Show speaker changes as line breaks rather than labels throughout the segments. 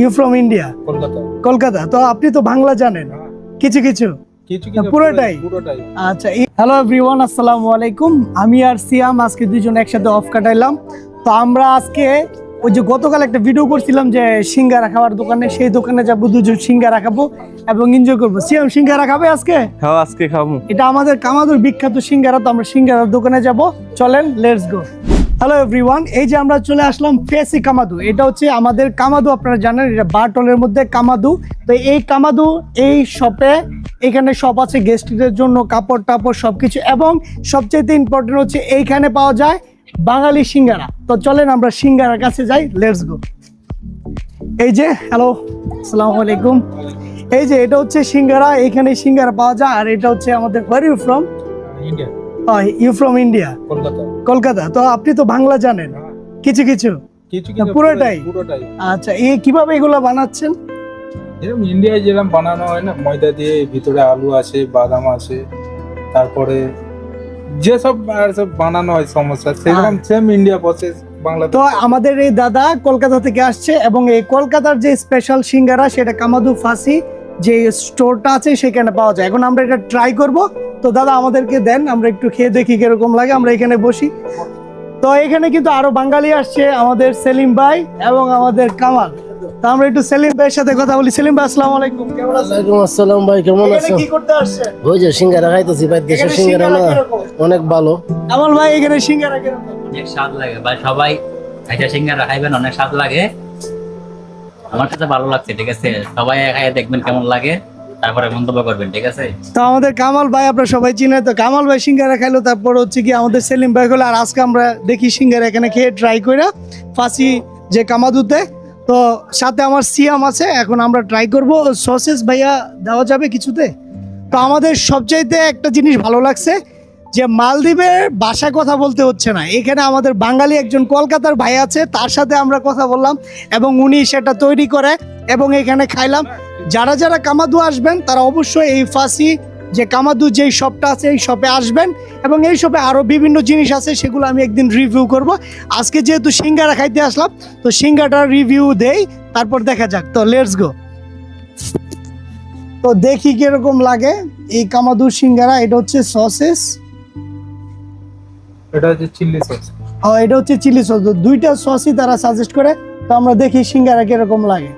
You from India?
Kolkata.
Kolkata. তো আপনি তো বাংলা জানেন কিছু কিছু? পুরোটাই? আচ্ছা। হ্যালো এভরিওয়ান, আসসালামু আলাইকুম। আমি আর সিয়াম আজকে দুইজন একসাথে অফ কাটাইলাম। তো আমরা আজকে ওই যে গতকাল একটা ভিডিও করছিলাম যে সিঙ্গারা খাওয়ার দোকানে, সেই দোকানে যাবো, দুজন সিঙ্গারা খাবো এবং এনজয় করবো। সিয়াম সিঙ্গারা খাবে আজকে?
হ্যাঁ, আজকে খাবো।
এটা আমাদের কামাদুর বিখ্যাত সিঙ্গারা। তো আমরা সিঙ্গারার দোকানে যাব, চলেন লেটস গো। হ্যালো এভরিওয়ান, এই যে আমরা চলে আসলাম ফেসি কামাদু। এটা হচ্ছে আমাদের কামাদু, আপনারা জানেন এটা বারটলের মধ্যে কামাদু। তো এই কামাদু এই শপে, এখানে শপ আছে গেস্টদের জন্য, কাপড় টাপড় সবকিছু, এবং সবচেয়ে ইম্পর্টেন্ট হচ্ছে এইখানে পাওয়া যায় বাঙালি সিঙ্গারা। তো চলেন আমরা সিঙ্গারার কাছে যাই, লেটস গো। এই যে হ্যালো, আসসালামু আলাইকুম। এই যে এটা হচ্ছে সিঙ্গারা, এইখানে সিঙ্গারা পাওয়া যায়। আর এটা হচ্ছে আমাদের, where you from?
India.
You from India?
Kolkata.
Kolkata. তো আপনি তো বাংলা জানেন কিছু কিছু? পুরোটাই? আচ্ছা, কিভাবে এগুলো বানাচ্ছেন?
এরকম ইন্ডিয়ায় যেরকম বানানো হয় না, ময়দা দিয়ে, ভিতরে আলু আছে, বাদাম আছে, তারপরে যেসব সব বানানো হয় সমস্যা, সেরকম সেম ইন্ডিয়া প্রসেস বাংলা।
তো আমাদের এই দাদা কলকাতা থেকে আসছে, এবং এই কলকাতার যে স্পেশাল সিঙ্গারা সেটা কামাদু ফাসি যে স্টোরটা আছে সেখানে পাওয়া যায়। এখন আমরা এটা ট্রাই করব। তো দাদা আমাদেরকে দেন, আমরা একটু খেয়ে দেখি কিরকম লাগে। আমরা এখানে বসি। তো এখানে কিন্তু আরো বাঙালি আসছে, আমাদের সেলিম ভাই এবং আমাদের কামাল। তো আমরা একটু সেলিম ভাইয়ের সাথে কথা বলি। সেলিম ভাই, আসসালামু আলাইকুম। কেমন আছেন?
ওয়ালাইকুম আসসালাম ভাই, কেমন আছেন?
কি করতে আসছেন?
ওই যে সিঙ্গারা খাইতেছি ভাই, দেশের
এখানে
সিঙ্গারা না,
সিঙ্গারা কিরকম?
অনেক ভালো।
কামাল ভাই, এখানে সিঙ্গারা কিরকম?
অনেক স্বাদ লাগে ভাই, সবাই একটা সিঙ্গারা খাইবেন, অনেক স্বাদ লাগে। আমার কাছে ভালো লাগছে, ঠিক আছে? সবাই খাইয়ে দেখবেন কেমন লাগে, তারপরে মন্তব্য করবেন, ঠিক আছে?
তো আমাদের কামাল ভাই আপনারা সবাই চিনে। তো কামাল ভাই সিঙ্গারা খাইলো, তারপর হচ্ছে কি আমাদের সেলিম ভাই হলো। আর আজকে আমরা দেখি সিঙ্গারা এখানে খেয়ে ট্রাই করে ফাঁসি যে কামাদুতে। তো সাথে আমার সিয়াম আছে, এখন আমরা ট্রাই করব। সসেস ভাইয়া দেওয়া যাবে কিছুতে? তো আমাদের সবচাইতে একটা জিনিস ভালো লাগছে যে মালদ্বীপের ভাষায় কথা বলতে হচ্ছে না। এখানে আমাদের বাঙালি একজন কলকাতার ভাই আছে, তার সাথে আমরা কথা বললাম এবং উনি সেটা তৈরি করে এবং এখানে খাইলাম। যারা যারা কামাদু আসবেন তারা অবশ্যই এই ফাঁসি যে কামাদু যেই শপটা আছে এই শপে আসবেন, এবং এই শপে আরও বিভিন্ন জিনিস আছে, সেগুলো আমি একদিন রিভিউ করব। আজকে যেহেতু সিঙ্গারা খাইতে আসলাম, তো সিঙ্গারাটার রিভিউ দেই, তারপর দেখা যাক। তো লেটস গো। তো দেখি কিরকম লাগে এই কামাদুর সিঙ্গারা। এটা হচ্ছে সসেস,
এটা হচ্ছে চিলি সস।
এটা হচ্ছে চিলি সস। দুইটা সসই তারা সাজেস্ট করে। তো আমরা দেখি সিঙ্গারা কিরকম লাগে।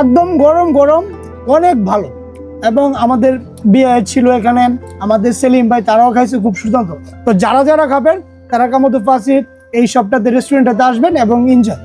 একদম গরম গরম, অনেক ভালো। এবং আমাদের বিয়ে ছিল এখানে, আমাদের সেলিম ভাই তারাও খাইছে, খুব সুন্দর। তো যারা যারা খাবেন তারা কামাদু ফাসি এই সপ্তাহে রেস্টুরেন্টটাতে আসবেন এবং এনজয়।